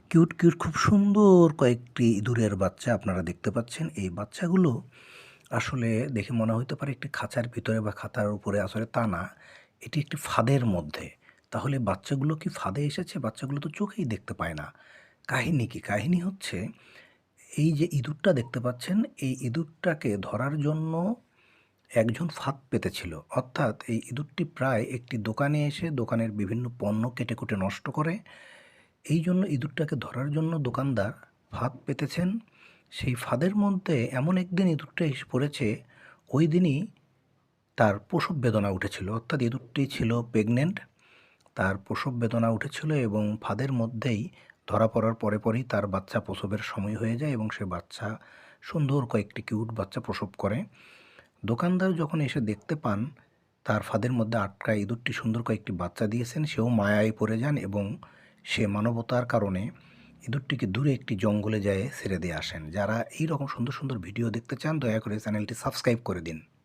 Cute, cute খুব সুন্দর কয়েকটি ইঁদুরের বাচ্চা আপনারা দেখতে পাচ্ছেন। এই বাচ্চাগুলো আসলে দেখে মনে হইতে পারে একটি খাঁচার ভিতরে বা খাতার উপরে আসলে তা না। এটি একটি ফাঁদের মধ্যে। তাহলে বাচ্চাগুলো কি ফাঁদে এসেছে? বাচ্চাগুলো তো চোখেই দেখতে পায় না। কাহিনী কি? কাহিনী হচ্ছে এই যে ইঁদুরটা দেখতে পাচ্ছেন, এই ইঁদুরটাকে ধরার জন্য একজন ফাঁদ পেতেছিল। অর্থাৎ এই ইঁদুরটি প্রায় একটি দোকানে এসে দোকানের বিভিন্ন পণ্য কেটে-কুটে নষ্ট করে। এইজন্য ইঁদুরটাকে ধরার জন্য দোকানদার ফাঁদ পেতেছেন। সেই ফাঁদের মধ্যে এমন একদিন ইঁদুরটা এসে পড়েছে, ওই দিনই তার প্রসব বেদনা উঠেছিল। অর্থাৎ ইঁদুরটি ছিল প্রেগনেন্ট, তার প্রসব বেদনা উঠেছিল এবং ফাঁদের মধ্যেই ধরা পড়ার পরেই তার বাচ্চা প্রসবের সময় হয়ে যায় এবং সে বাচ্চা সুন্দর কয়েকটি কিউট বাচ্চা প্রসব করে। দোকানদার যখন এসে দেখতে পান তার ফাঁদের মধ্যে আটকায় ইঁদুরটি সুন্দর কয়েকটি বাচ্চা দিয়েছেন, সেও মায়ায় পড়ে যান এবং সে মানবতার কারণে ইঁদুরটিকে দূরে একটি জঙ্গলে যেয়ে ছেড়ে দিয়ে আসেন। যারা এই রকম সুন্দর সুন্দর ভিডিও দেখতে চান দয়া করে চ্যানেলটি সাবস্ক্রাইব করে দিন।